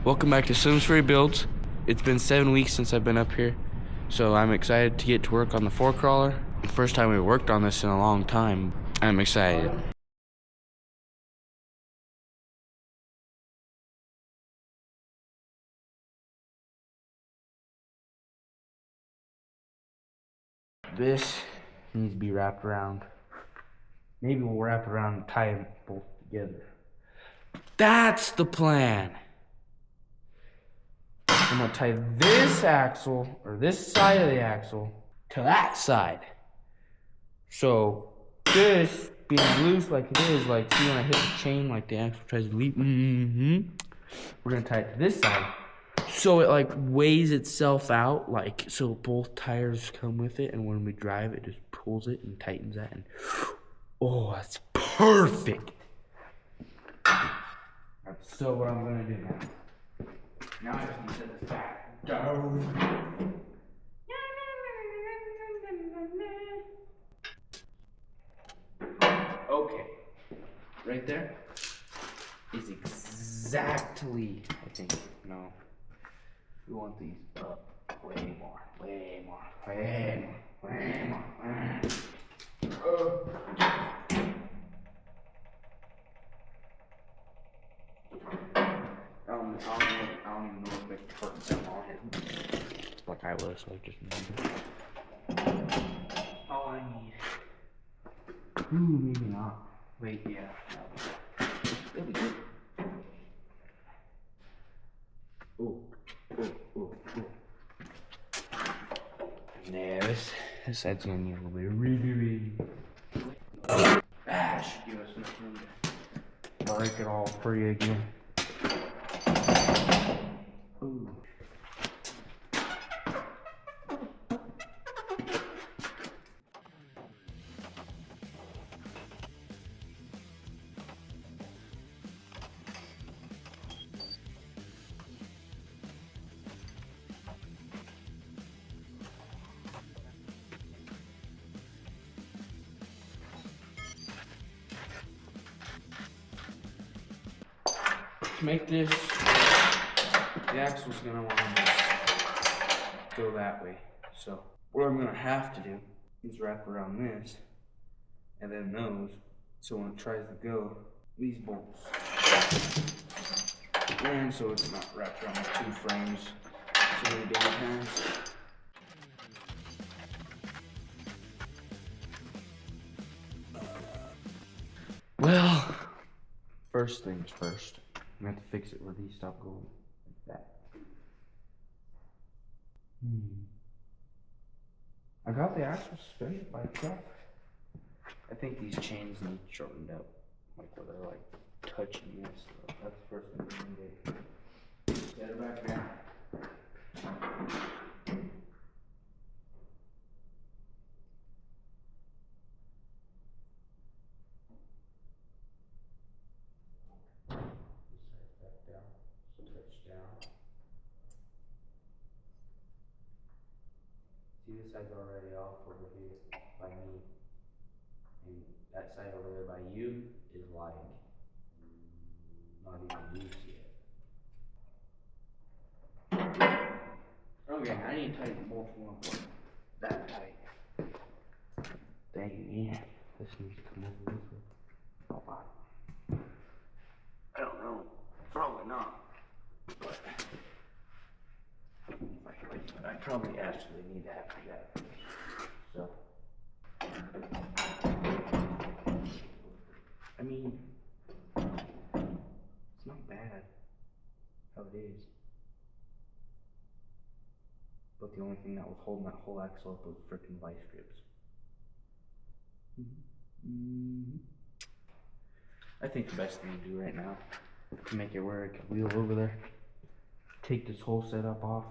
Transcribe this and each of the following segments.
Welcome back to Simsbury Builds. It's been 7 weeks since I've been up here, so I'm excited to get to work on the 4Crawler. The first time we worked on this in a long time. I'm excited. This needs to be wrapped around. Maybe we'll wrap it around and tie them both together. That's the plan. I'm gonna tie this axle, or this side of the axle, to that side. So this being loose like it is, like see when I hit the chain, like the axle tries to leap, we're gonna tie it to this side. So it like weighs itself out, like so both tires come with it, and when we drive it just pulls it and tightens that, and oh, that's perfect. That's so what I'm gonna do now. Now I just need to set this back down. Okay, right there is exactly, I think, no, we want these up way more, way more, way more, way more. I don't even know if they can put them on it. Like I was, so I just need it. All I need. Ooh, maybe not. Wait, yeah. No. It'll be good. Ooh. And there, this side's gonna need a little bit of redoing. Should give us enough room to break it all free again. Ooh. To make this, the axle's gonna want to go that way. So what I'm gonna have to do is wrap around this and then those, so when it tries to go, these bolts, and so it's not wrapped around the two frames so many different times. Well, first things first. I'm gonna have to fix it where these stop going like that. I got the axle straight by itself. I think these chains need shortened up, like where they're like touching this. So that's the first thing we're gonna do. Set it back down. See, this side's already off over here by me, and that side over there by you is like not even loose yet. Okay, I need to tighten both of them up that tight. Dang, yeah, this needs to come over this way. Oh, wow. I don't know, probably not, but I probably absolutely need to have to do that. So, I mean, it's not bad how it is. But the only thing that was holding that whole axle up was freaking vice grips. I think the best thing to do right now to make it where I can wheel over there, take this whole setup off,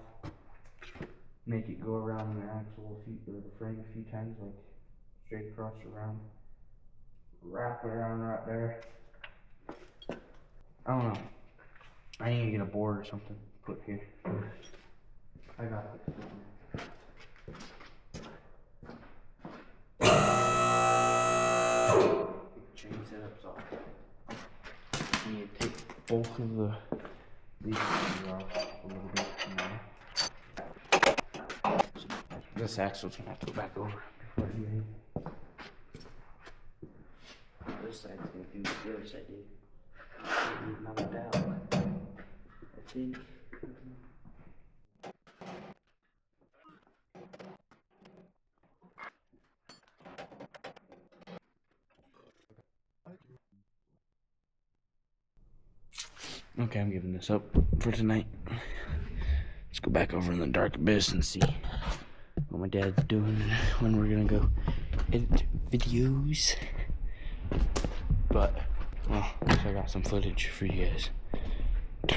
make it go around the axle or the frame a few times, like straight across around, wrap it around right there. I don't know. I need to get a board or something to put here. I got it. Chain setup's off. I need to take both of these off a little bit. This axle's gonna have to go back over before you hit. This side's gonna do the other side, dude. Knock it out. I think. Okay, I'm giving this up for tonight. Let's go back over in the dark abyss and see what my dad's doing when we're gonna go edit videos. But, well, at least I got some footage for you guys.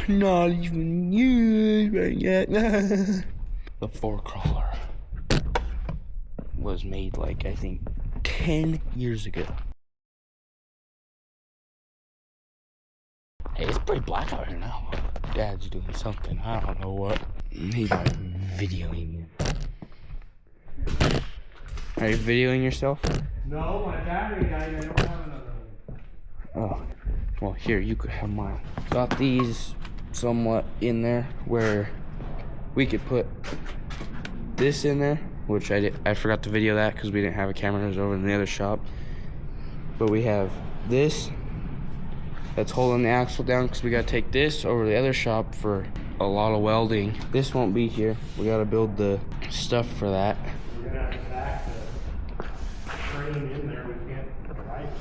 Not even used right yet. The 4Crawler was made like, I think, 10 years ago. Hey, it's pretty black out here now. Dad's doing something. I don't know what. He's like videoing me. Are you videoing yourself? No, my battery died. I don't have another one. Oh, well, here, you could have mine. Got these somewhat in there where we could put this in there, which I forgot to video that because we didn't have a camera. It was over in the other shop. But we have this that's holding the axle down because we got to take this over to the other shop for a lot of welding. This won't be here. We got to build the stuff for that. We're going to have to back the frame in there. We can't ride it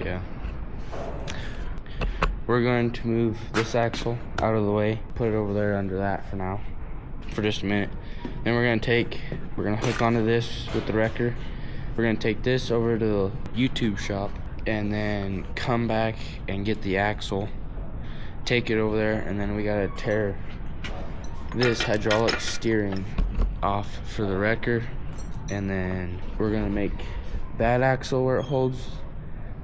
there. Yeah. We're going to move this axle out of the way, put it over there under that for now, for just a minute. Then we're going to hook onto this with the wrecker. We're going to take this over to the YouTube shop and then come back and get the axle, take it over there, and then we gotta tear this hydraulic steering off for the wrecker, and then we're gonna make that axle where it holds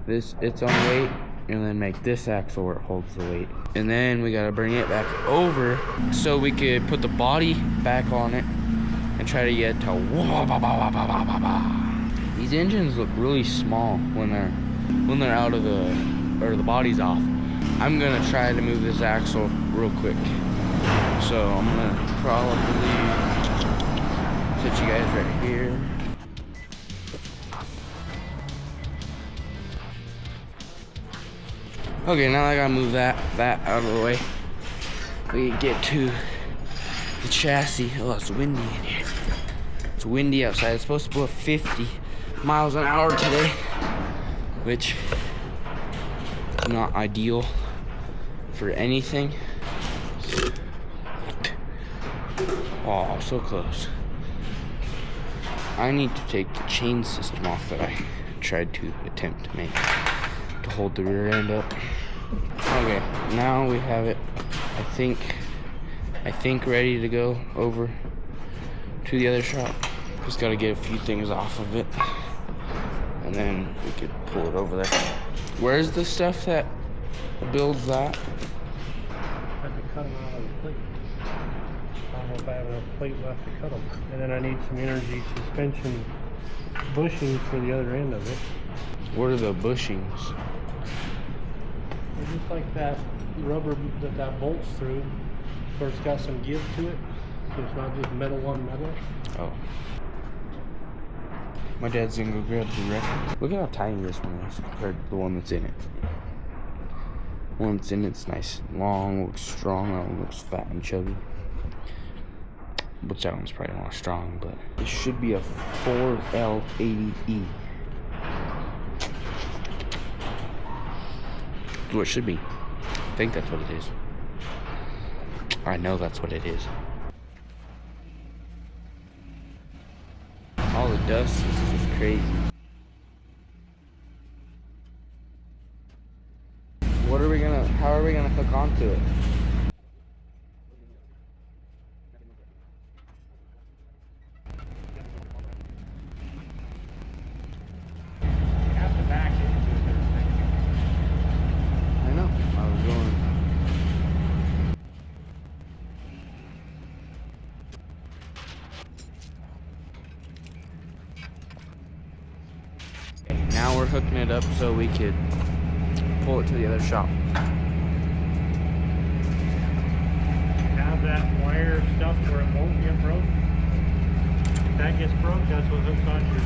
this its own weight, and then make this axle where it holds the weight, and then we gotta bring it back over so we could put the body back on it and try to get to These engines look really small when they're out of the body's off. I'm gonna try to move this axle real quick. So I'm gonna probably set you guys right here. Okay, now I gotta move that out of the way. We can get to the chassis. Oh, it's windy in here. It's windy outside. It's supposed to blow 50 miles an hour today, which is not ideal for anything. Oh, so close. I need to take the chain system off that I tried to attempt to make to hold the rear end up. Okay, now we have it, I think ready to go over to the other shop. Just gotta get a few things off of it, and then we could pull it over there. Where's the stuff that builds that? I have to cut them out of the plate. I don't know if I have enough plate left to cut them. And then I need some energy suspension bushings for the other end of it. What are the bushings? They're just like that rubber that bolts through, where it's got some give to it, so it's not just metal on metal. Oh. My dad's gonna go grab the wrecker. Look at how tiny this one is compared to the one that's in it. The one that's in it's nice and long, looks strong, that one looks fat and chubby. Which that one's probably not strong, but it should be a 4L80E. That's what it should be. I think that's what it is. I know that's what it is. All the dust is just crazy. How are we gonna hook onto it? You have to back into it. I know, I was going. Now we're hooking it up so we could pull it to the other shop. wire stuff where it won't get broke. If that gets broke, that's what hooks on your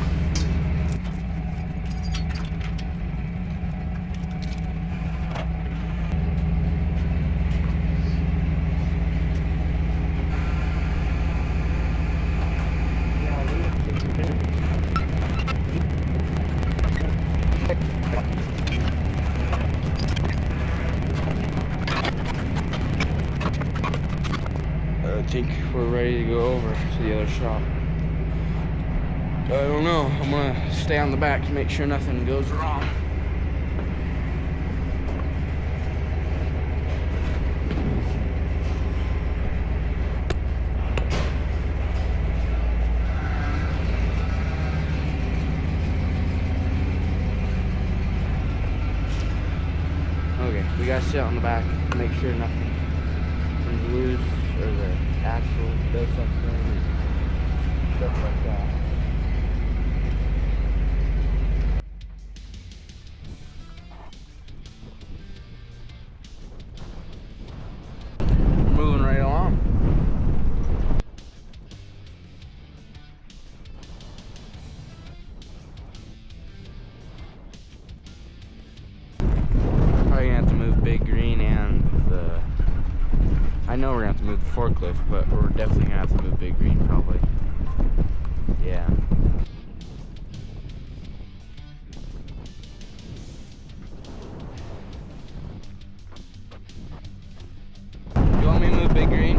I think we're ready to go over to the other shop. I don't know. I'm gonna stay on the back to make sure nothing goes wrong. Okay, we gotta sit on the back to make sure nothing is loose or the axle does something and stuff like that. We're moving right along. Probably gonna have to move Big Green and the... I know we're gonna have to move the forklift, but we're definitely gonna have to move Big Green probably. Yeah. You want me to move Big Green?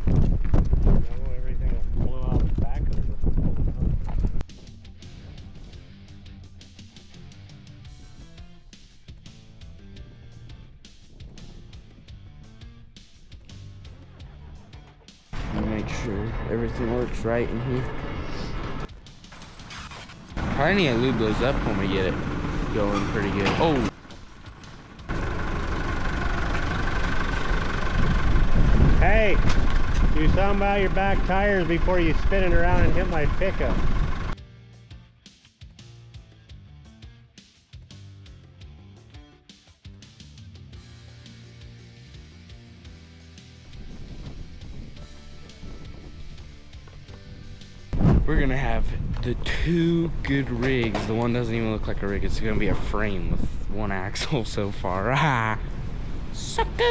No, everything will blow out the back of it. Make sure everything works right in here. Probably need to lube those up when we get it going pretty good. Oh! Hey, do something about your back tires before you spin it around and hit my pickup. We're gonna have the two good rigs. The one doesn't even look like a rig. It's gonna be a frame with one axle so far. Ah, sucker!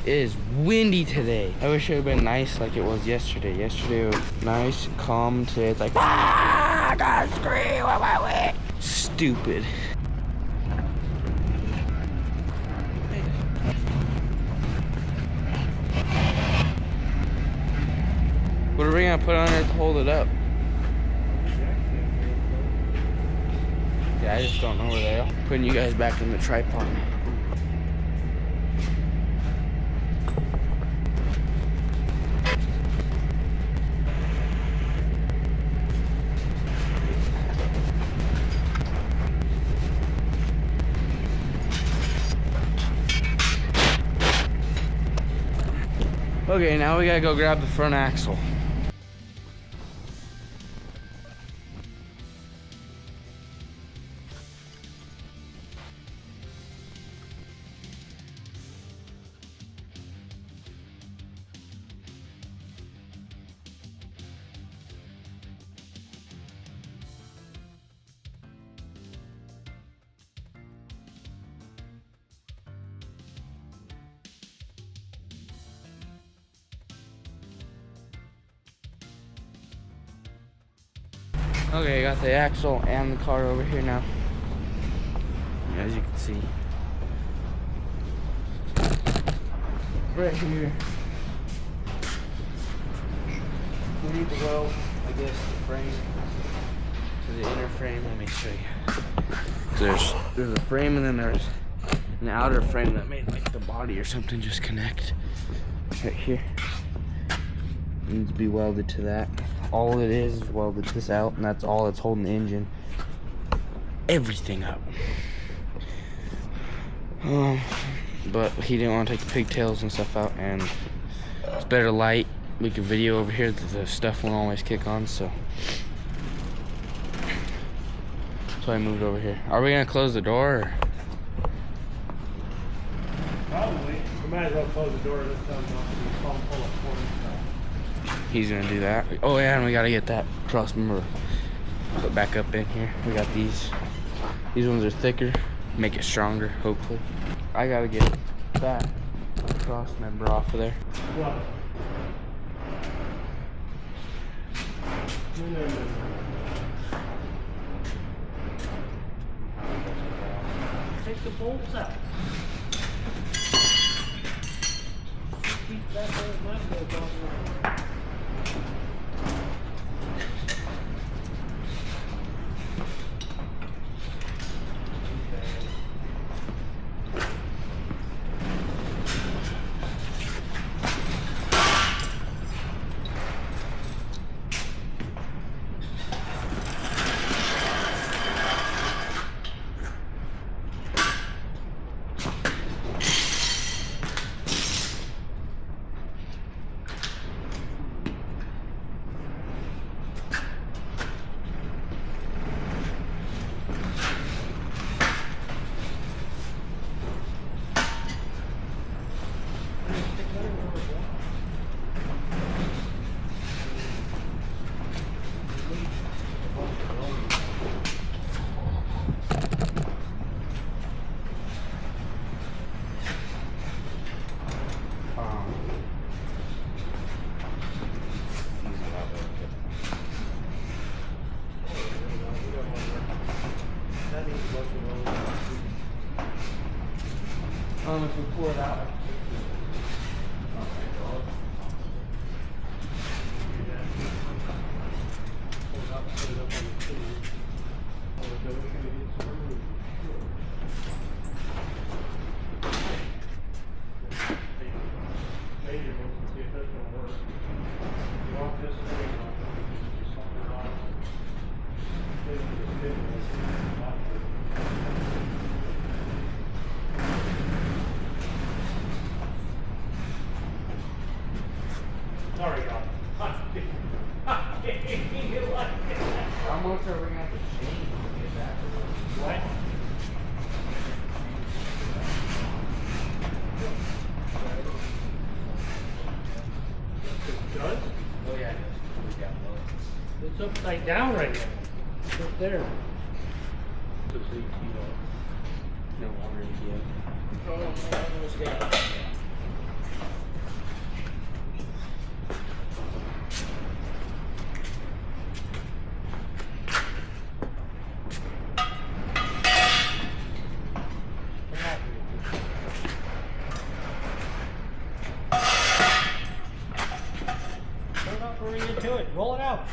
It is windy today. I wish it would have been nice like it was yesterday. Yesterday was nice and calm. Today it's like, ah, I gotta scream on my way. Stupid. What are we gonna put on there to hold it up? Yeah, I just don't know where they are. Putting you guys back in the tripod. Okay, now we gotta go grab the front axle. Okay, I got the axle and the car over here now. As you can see. Right here. We need to weld, I guess, the frame to the inner frame. Let me show you. There's a frame and then there's an outer frame that made like the body or something just connect. Right here. Needs to be welded to that. All it is welded this out, and that's all that's holding the engine. Everything up. But he didn't want to take the pigtails and stuff out, and it's better light. We could video over here that the stuff won't always kick on, so I moved over here. Are we gonna close the door? Or? go close the door this time. I'll pull up for him. He's gonna do that. Oh yeah, and we gotta get that cross member put back up in here. We got these. These ones are thicker, make it stronger, hopefully. I gotta get that cross member off of there. What? No. Take the bolts out. Keep that old nut bolt off. If we pour it out. Sorry, God. How much are we gonna have to change to get that? What? It does? Oh yeah, It's upside down right now. It's up there. It's AT no longer yet. Put it up where you get to it. Roll it out.